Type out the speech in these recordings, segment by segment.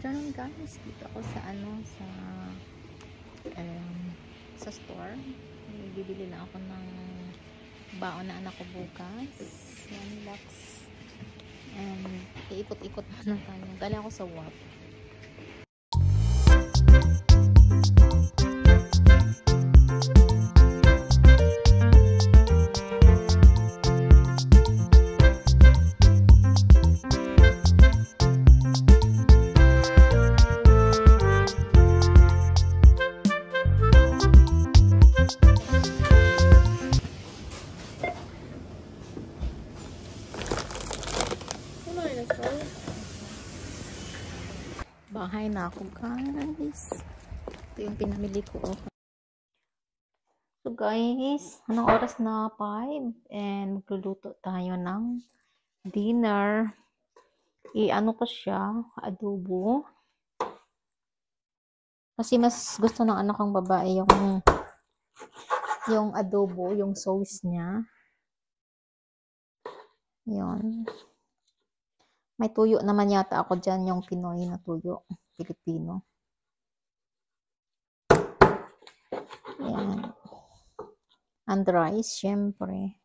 afternoon guys, dito ako sa sa store. Bibili na ako ng baon na anak ko bukas. Yan, box. And iikot-ikot muna tayo. Galing ako sa WAP. Bahay na ako guys. Ito yung pinamili ko. So guys, anong oras na? 5 and magluluto tayo ng dinner. Ano ko siya, adobo. Kasi mas gusto ng anak kong babae yung adobo, yung sauce niya. Yun. May tuyo naman yata ako dyan, yung Pinoy na tuyo. Pilipino. Ayan. And rice, syempre.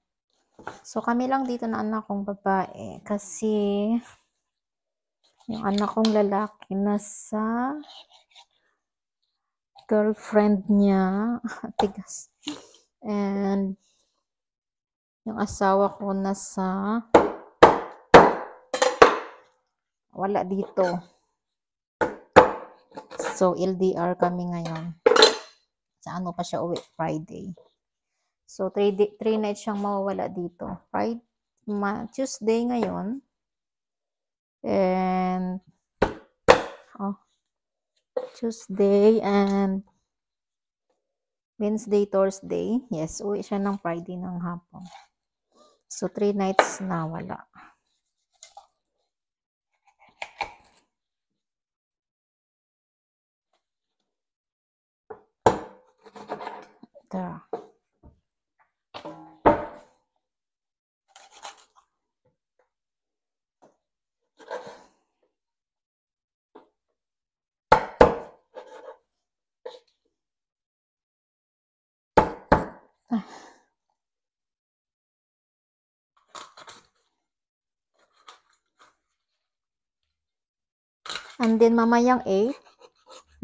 So, kami lang dito na anak kong babae. Kasi, yung anak kong lalaki nasa girlfriend niya. Tigas. And, yung asawa ko nasa wala dito. So, LDR kami ngayon. Sa ano pa siya uwi? Friday. So, 3 nights siyang mawawala dito. Tuesday ngayon. And, Tuesday and Wednesday, Thursday. Yes, uwi siya ng Friday ng hapon. So, 3 nights na wala. And then mamayang 8,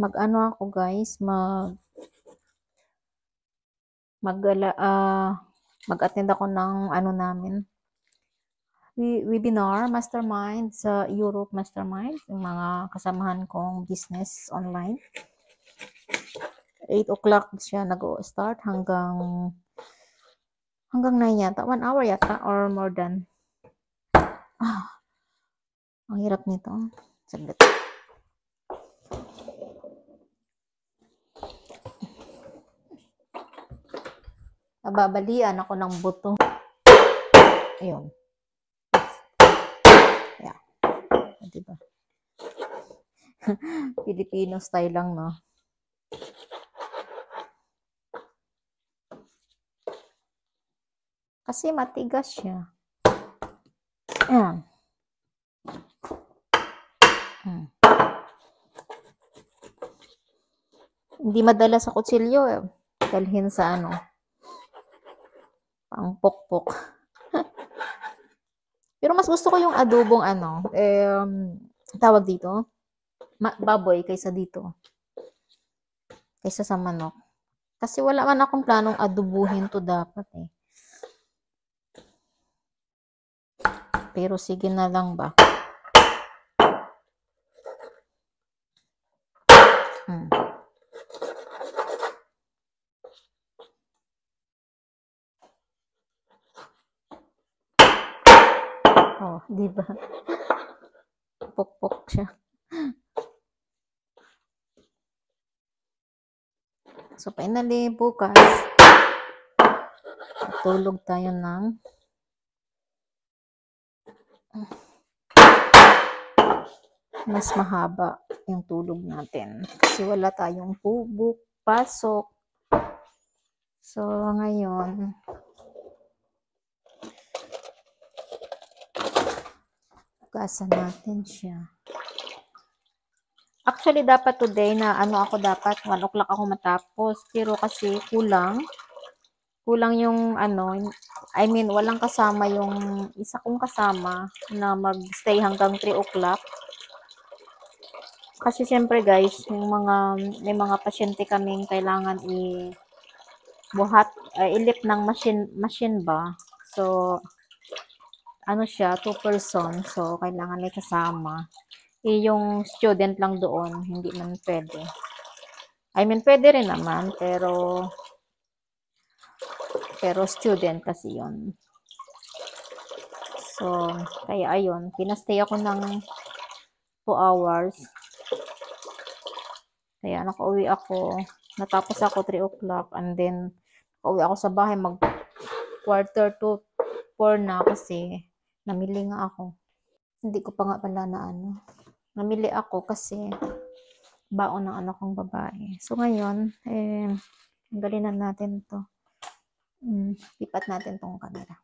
mag-ano ako guys, mag-attend ako ng namin, webinar, mastermind sa Europe Mastermind, yung mga kasamahan kong business online. 8 o'clock siya nag-start hanggang 9 yata, 1 hour yata or more than. Ang hirap nito. Saglit. Nababalian ako ng buto. Ayun. Yeah. Diba? Filipino style lang, no? Kasi matigas siya. Ayan. Hindi madala sa kutsilyo. Dalhin sa pang pokpok. Pero mas gusto ko yung adobong tawag dito, baboy kaysa dito. Kaysa sa manok. Kasi wala man akong planong adobuhin to dapat eh. Pero sige na lang ba. Oh, di ba? Pokpok siya. So, finally, bukas, tulog tayo ng mas mahaba yung tulog natin. Kasi wala tayong pasok. So, ngayon, hugasan natin siya. Actually, dapat today na ano ako dapat, 1 o'clock ako matapos. Pero kasi kulang. Kulang yung ano, I mean, walang kasama yung isa kong kasama na mag-stay hanggang 3 o'clock. Kasi syempre guys, may mga pasyente kaming kailangan buhat, ilip ng machine ba. So, ano siya, 2 person. So, kailangan may kasama. Yung student lang doon, hindi man pwede. I mean, pwede rin naman, pero student kasi yon. So, kaya ayun, pinastay ako ng 2 hours. Kaya nakauwi ako, natapos ako 3 o'clock and then nakauwi ako sa bahay mag 3:45 na kasi namili nga ako. Hindi ko pa nga pala na ano. Namili ako kasi baon ng anak kong babae. So ngayon, tanggalin na natin to. Lipat natin tong camera.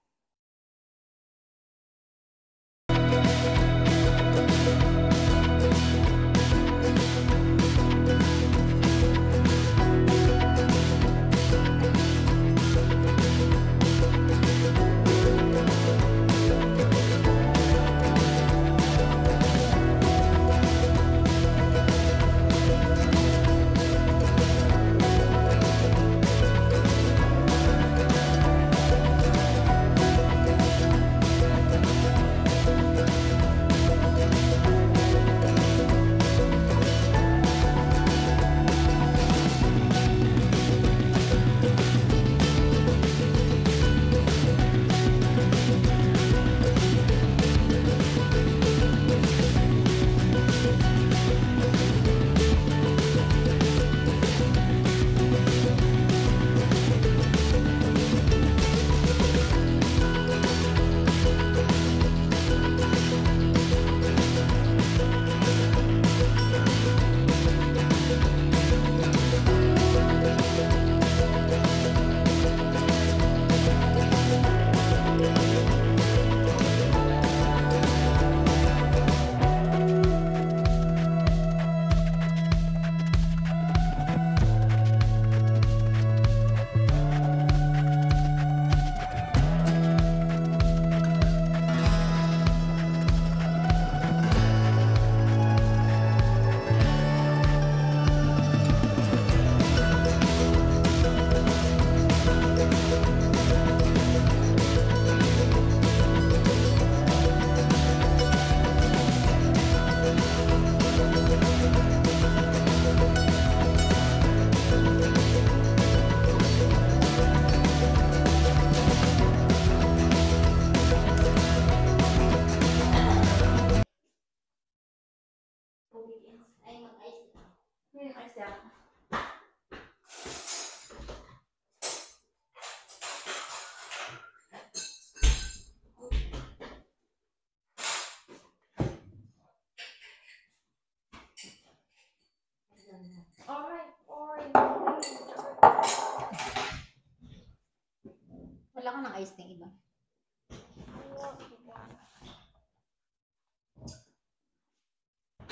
Wala ka ng ice na iba.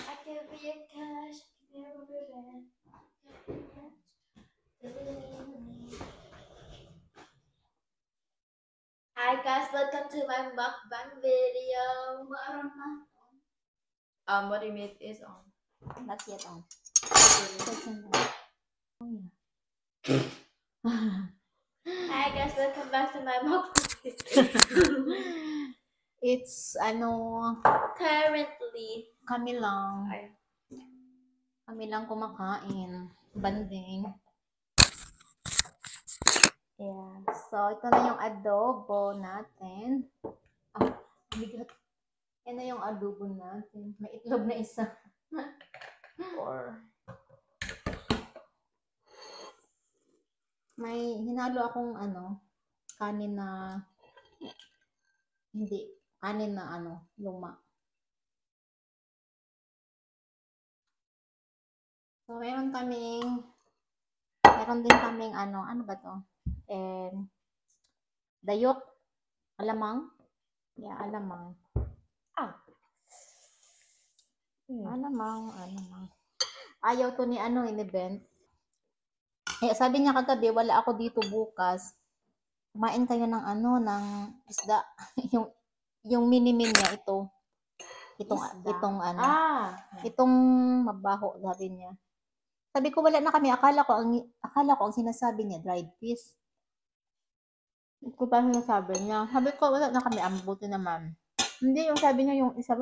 I can be a cash, never be Hi guys, welcome to my mukbang video. What do you mean is on? Not yet on. Hi guys, welcome back to my mukbang video. It's Currently, kami lang kumakain. Banding. Yeah. So, ito na yung adobo natin. Bigat. Yan na yung adobo natin. May itlog na isa. May hinalo akong kanin na luma. So, meron din kaming ano ba to? Dayok, alamang. Yeah, alamang. Alamang. Ayaw to ni ano, ni Ben. Eh, sabi niya kagabi, wala ako dito bukas. Kumain kayo ng ano, ng isda. yung mini-min niya, ito. Isda? Itong ano, Ah! itong mabaho, sabi niya. Sabi ko, wala na kami. Akala ko ang sinasabi niya, dried fish. Hindi ko pa sinasabi niya. Sabi ko, wala na kami. Ang buti naman. Hindi, yung sabi niya, yung isa.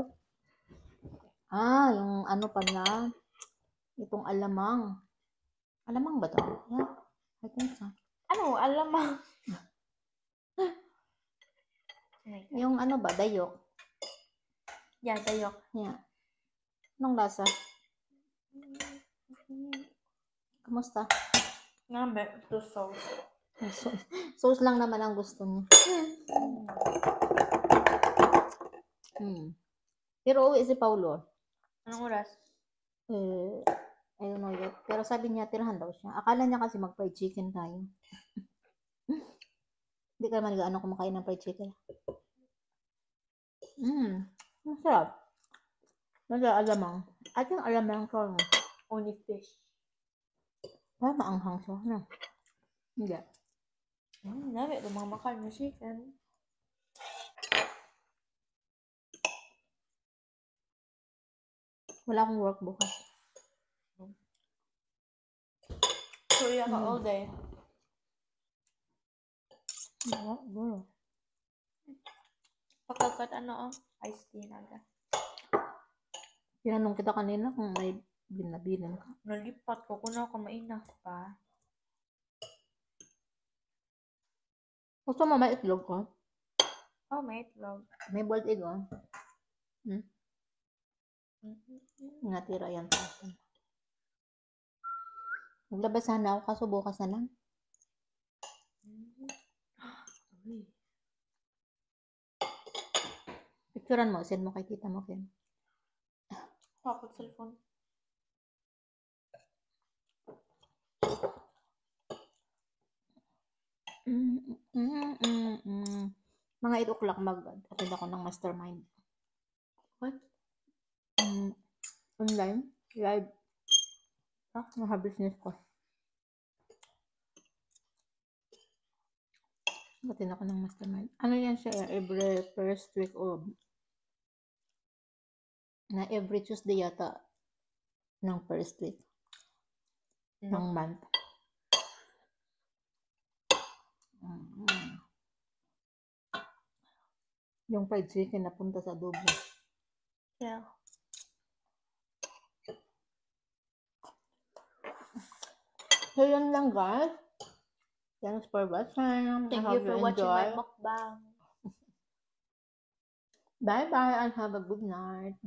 Yung ano pala. Itong alamang. Alamang ba to? Yeah, I think so. Ano? Alam mo? Yung ano ba, dayok. Yeah, dayok. Yeah. Anong lasa? Kamusta? Nga, ito sauce. Sauce lang naman ang gusto niya. Pero uwi si Paulo. Anong oras? I don't know yet. Pero sabi niya, tirahan daw siya. Akala niya kasi mag-fried chicken tayo. Hindi ka naman gaano kumakain ng fried chicken. Masarap. Masarap alamang. At yung alamang siya. Only fish. Parang maanghang siya. No? Hindi. Nabi, lumamakan mo chicken. Wala akong work bukas. Kuya ka all day. Siguro. Pagkakat ano, iced tea naga. Tinanong kita kanina kung may binabilan ka. Nalipat ko kung ako mainah pa. Gusto mo may itlog ko? Oh, may itlog. May boiled egg, oh. Natira yan. Maglabas sana ako kaso bukas na lang. Picturean mo, send mo kay tita mo, Ken. Pakot cellphone. Mga 8 o'clock mag-attend ako ng mastermind. What? Online, live. Mga business ko. Attend ako ng mastermind. Ano yan siya? Every first week of na every Tuesday yata ng first week ng month. Yung fried chicken napunta sa adobo. Yeah. So, yun lang guys. Thanks for watching. Thank you for watching my mukbang. Bye-bye and have a good night.